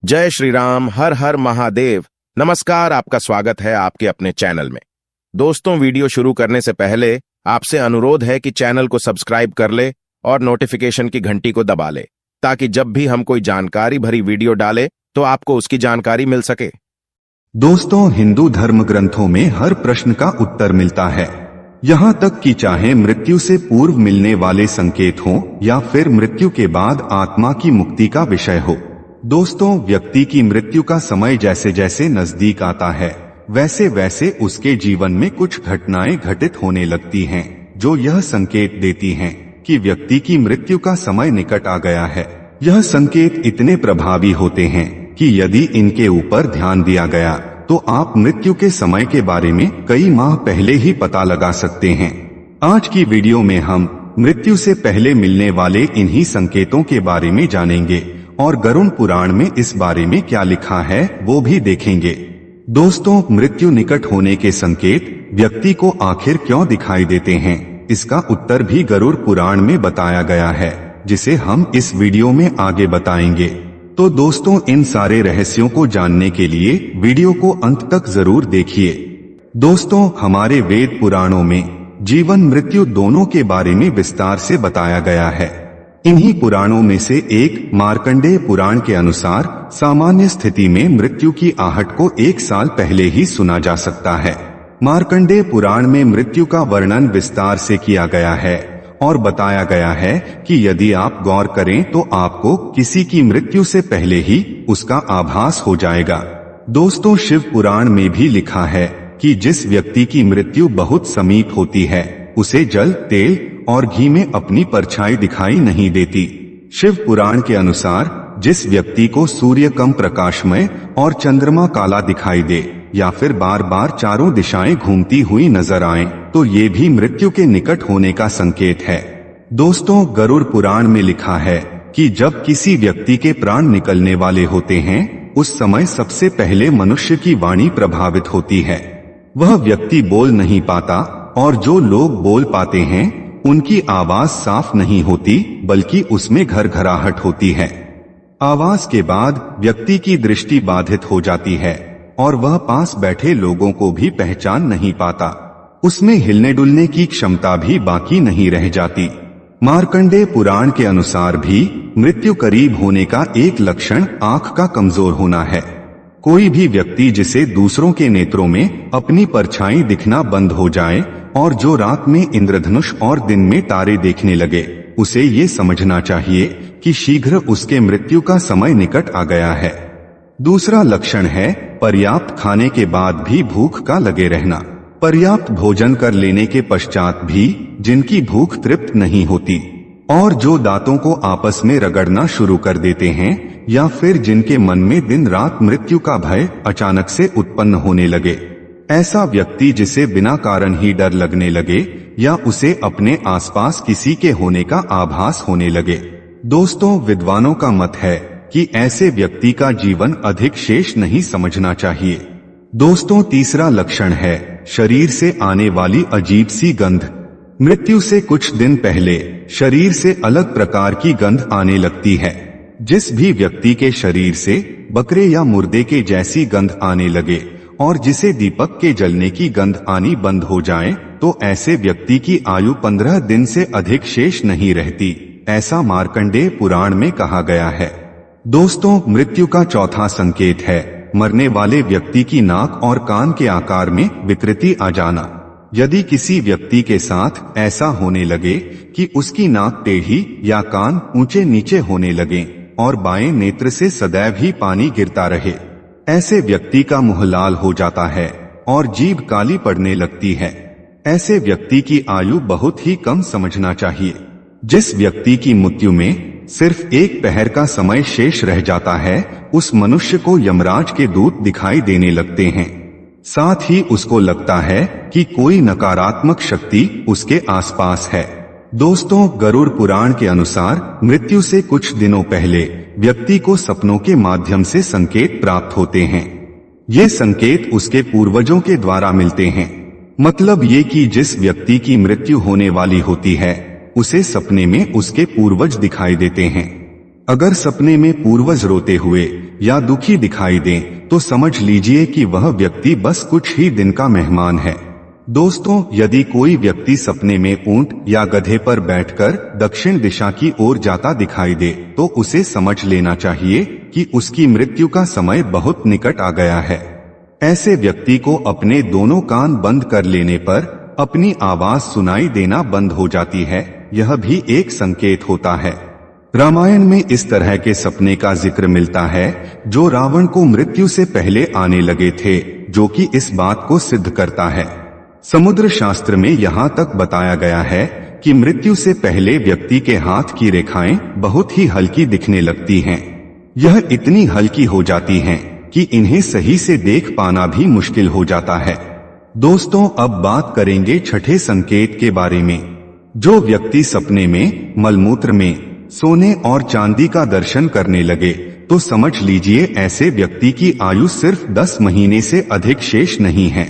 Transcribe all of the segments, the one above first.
जय श्री राम, हर हर महादेव। नमस्कार, आपका स्वागत है आपके अपने चैनल में। दोस्तों, वीडियो शुरू करने से पहले आपसे अनुरोध है कि चैनल को सब्सक्राइब कर ले और नोटिफिकेशन की घंटी को दबा ले, ताकि जब भी हम कोई जानकारी भरी वीडियो डालें तो आपको उसकी जानकारी मिल सके। दोस्तों, हिंदू धर्म ग्रंथों में हर प्रश्न का उत्तर मिलता है, यहाँ तक कि चाहे मृत्यु से पूर्व मिलने वाले संकेत हों या फिर मृत्यु के बाद आत्मा की मुक्ति का विषय हो। दोस्तों, व्यक्ति की मृत्यु का समय जैसे जैसे नजदीक आता है, वैसे वैसे उसके जीवन में कुछ घटनाएं घटित होने लगती हैं, जो यह संकेत देती हैं कि व्यक्ति की मृत्यु का समय निकट आ गया है। यह संकेत इतने प्रभावी होते हैं कि यदि इनके ऊपर ध्यान दिया गया तो आप मृत्यु के समय के बारे में कई माह पहले ही पता लगा सकते हैं। आज की वीडियो में हम मृत्यु से पहले मिलने वाले इन्हीं संकेतों के बारे में जानेंगे और गरुड़ पुराण में इस बारे में क्या लिखा है वो भी देखेंगे। दोस्तों, मृत्यु निकट होने के संकेत व्यक्ति को आखिर क्यों दिखाई देते हैं, इसका उत्तर भी गरुड़ पुराण में बताया गया है, जिसे हम इस वीडियो में आगे बताएंगे। तो दोस्तों, इन सारे रहस्यों को जानने के लिए वीडियो को अंत तक जरूर देखिए। दोस्तों, हमारे वेद पुराणों में जीवन मृत्यु दोनों के बारे में विस्तार से बताया गया है। इन्हीं पुराणों में से एक मार्कंडेय पुराण के अनुसार सामान्य स्थिति में मृत्यु की आहट को 1 साल पहले ही सुना जा सकता है। मार्कंडेय पुराण में मृत्यु का वर्णन विस्तार से किया गया है और बताया गया है कि यदि आप गौर करें तो आपको किसी की मृत्यु से पहले ही उसका आभास हो जाएगा। दोस्तों, शिव पुराण में भी लिखा है कि जिस व्यक्ति की मृत्यु बहुत समीप होती है उसे जल, तेल और घी में अपनी परछाई दिखाई नहीं देती। शिव पुराण के अनुसार जिस व्यक्ति को सूर्य कम प्रकाशमय और चंद्रमा काला दिखाई दे या फिर बार बार चारों दिशाएं घूमती हुई नजर आए तो ये भी मृत्यु के निकट होने का संकेत है। दोस्तों, गरुड़ पुराण में लिखा है कि जब किसी व्यक्ति के प्राण निकलने वाले होते हैं उस समय सबसे पहले मनुष्य की वाणी प्रभावित होती है। वह व्यक्ति बोल नहीं पाता और जो लोग बोल पाते हैं उनकी आवाज साफ नहीं होती, बल्कि उसमें घरघराहट होती है। आवाज के बाद व्यक्ति की दृष्टि बाधित हो जाती है और वह पास बैठे लोगों को भी पहचान नहीं पाता। उसमें हिलने डुलने की क्षमता भी बाकी नहीं रह जाती। मार्कंडेय पुराण के अनुसार भी मृत्यु करीब होने का एक लक्षण आंख का कमजोर होना है। कोई भी व्यक्ति जिसे दूसरों के नेत्रों में अपनी परछाई दिखना बंद हो जाए और जो रात में इंद्रधनुष और दिन में तारे देखने लगे, उसे ये समझना चाहिए कि शीघ्र उसके मृत्यु का समय निकट आ गया है। दूसरा लक्षण है पर्याप्त खाने के बाद भी भूख का लगे रहना। पर्याप्त भोजन कर लेने के पश्चात भी जिनकी भूख तृप्त नहीं होती और जो दांतों को आपस में रगड़ना शुरू कर देते हैं या फिर जिनके मन में दिन रात मृत्यु का भय अचानक से उत्पन्न होने लगे, ऐसा व्यक्ति जिसे बिना कारण ही डर लगने लगे या उसे अपने आसपास किसी के होने का आभास होने लगे। दोस्तों, विद्वानों का मत है कि ऐसे व्यक्ति का जीवन अधिक शेष नहीं समझना चाहिए। दोस्तों, तीसरा लक्षण है शरीर से आने वाली अजीब सी गंध। मृत्यु से कुछ दिन पहले शरीर से अलग प्रकार की गंध आने लगती है। जिस भी व्यक्ति के शरीर से बकरे या मुर्दे के जैसी गंध आने लगे और जिसे दीपक के जलने की गंध आनी बंद हो जाए तो ऐसे व्यक्ति की आयु 15 दिन से अधिक शेष नहीं रहती, ऐसा मार्कंडेय पुराण में कहा गया है। दोस्तों, मृत्यु का चौथा संकेत है मरने वाले व्यक्ति की नाक और कान के आकार में विकृति आ जाना। यदि किसी व्यक्ति के साथ ऐसा होने लगे कि उसकी नाक टेढ़ी या कान ऊंचे नीचे होने लगे और बाएं नेत्र से सदैव ही पानी गिरता रहे, ऐसे व्यक्ति का मुंह लाल हो जाता है और जीभ काली पड़ने लगती है, ऐसे व्यक्ति की आयु बहुत ही कम समझना चाहिए। जिस व्यक्ति की मृत्यु में सिर्फ 1 पहर का समय शेष रह जाता है उस मनुष्य को यमराज के दूत दिखाई देने लगते हैं। साथ ही उसको लगता है कि कोई नकारात्मक शक्ति उसके आसपास है। दोस्तों, गरुड़ पुराण के अनुसार मृत्यु से कुछ दिनों पहले व्यक्ति को सपनों के माध्यम से संकेत प्राप्त होते हैं। ये संकेत उसके पूर्वजों के द्वारा मिलते हैं। मतलब ये कि जिस व्यक्ति की मृत्यु होने वाली होती है उसे सपने में उसके पूर्वज दिखाई देते हैं। अगर सपने में पूर्वज रोते हुए या दुखी दिखाई दें तो समझ लीजिए कि वह व्यक्ति बस कुछ ही दिन का मेहमान है। दोस्तों, यदि कोई व्यक्ति सपने में ऊंट या गधे पर बैठकर दक्षिण दिशा की ओर जाता दिखाई दे तो उसे समझ लेना चाहिए कि उसकी मृत्यु का समय बहुत निकट आ गया है। ऐसे व्यक्ति को अपने दोनों कान बंद कर लेने पर अपनी आवाज सुनाई देना बंद हो जाती है, यह भी एक संकेत होता है। रामायण में इस तरह के सपने का जिक्र मिलता है जो रावण को मृत्यु से पहले आने लगे थे, जो कि इस बात को सिद्ध करता है। समुद्र शास्त्र में यहाँ तक बताया गया है कि मृत्यु से पहले व्यक्ति के हाथ की रेखाएं बहुत ही हल्की दिखने लगती हैं। यह इतनी हल्की हो जाती हैं कि इन्हें सही से देख पाना भी मुश्किल हो जाता है। दोस्तों, अब बात करेंगे छठे संकेत के बारे में। जो व्यक्ति सपने में मलमूत्र में सोने और चांदी का दर्शन करने लगे तो समझ लीजिए ऐसे व्यक्ति की आयु सिर्फ 10 महीने से अधिक शेष नहीं है।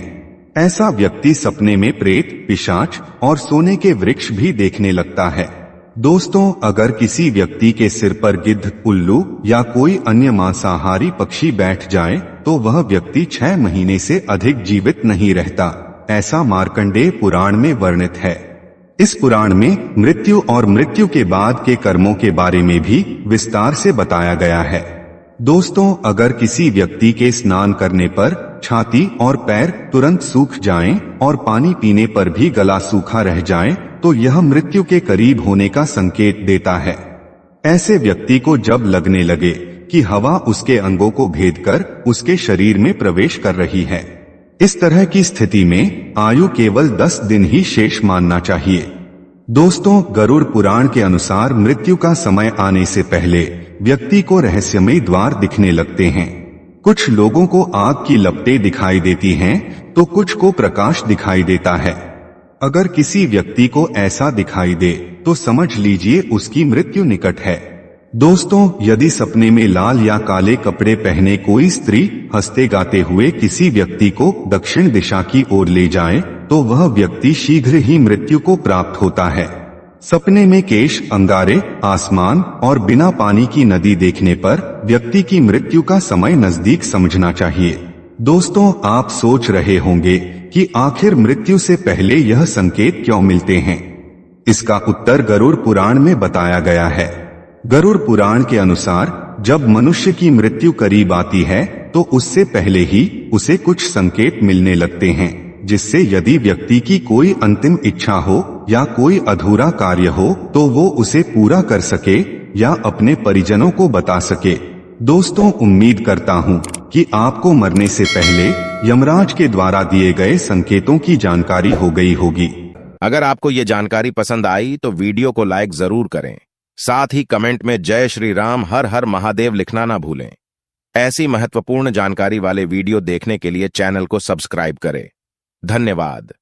ऐसा व्यक्ति सपने में प्रेत, पिशाच और सोने के वृक्ष भी देखने लगता है। दोस्तों, अगर किसी व्यक्ति के सिर पर गिद्ध, उल्लू या कोई अन्य मांसाहारी पक्षी बैठ जाए तो वह व्यक्ति 6 महीने से अधिक जीवित नहीं रहता, ऐसा मार्कंडेय पुराण में वर्णित है। इस पुराण में मृत्यु और मृत्यु के बाद के कर्मों के बारे में भी विस्तार से बताया गया है। दोस्तों, अगर किसी व्यक्ति के स्नान करने पर छाती और पैर तुरंत सूख जाएं और पानी पीने पर भी गला सूखा रह जाए तो यह मृत्यु के करीब होने का संकेत देता है। ऐसे व्यक्ति को जब लगने लगे कि हवा उसके अंगों को भेदकर उसके शरीर में प्रवेश कर रही है, इस तरह की स्थिति में आयु केवल 10 दिन ही शेष मानना चाहिए। दोस्तों, गरुड़ पुराण के अनुसार मृत्यु का समय आने से पहले व्यक्ति को रहस्यमयी द्वार दिखने लगते हैं। कुछ लोगों को आग की लपटें दिखाई देती हैं तो कुछ को प्रकाश दिखाई देता है। अगर किसी व्यक्ति को ऐसा दिखाई दे तो समझ लीजिए उसकी मृत्यु निकट है। दोस्तों, यदि सपने में लाल या काले कपड़े पहने कोई स्त्री हंसते गाते हुए किसी व्यक्ति को दक्षिण दिशा की ओर ले जाए तो वह व्यक्ति शीघ्र ही मृत्यु को प्राप्त होता है। सपने में केश, अंगारे, आसमान और बिना पानी की नदी देखने पर व्यक्ति की मृत्यु का समय नजदीक समझना चाहिए। दोस्तों, आप सोच रहे होंगे कि आखिर मृत्यु से पहले यह संकेत क्यों मिलते हैं? इसका उत्तर गरुड़ पुराण में बताया गया है। गरुड़ पुराण के अनुसार जब मनुष्य की मृत्यु करीब आती है तो उससे पहले ही उसे कुछ संकेत मिलने लगते हैं, जिससे यदि व्यक्ति की कोई अंतिम इच्छा हो या कोई अधूरा कार्य हो तो वो उसे पूरा कर सके या अपने परिजनों को बता सके। दोस्तों, उम्मीद करता हूँ कि आपको मरने से पहले यमराज के द्वारा दिए गए संकेतों की जानकारी हो गई होगी। अगर आपको ये जानकारी पसंद आई तो वीडियो को लाइक जरूर करें। साथ ही कमेंट में जय श्री राम, हर हर महादेव लिखना ना भूलें। ऐसी महत्वपूर्ण जानकारी वाले वीडियो देखने के लिए चैनल को सब्सक्राइब करें। धन्यवाद।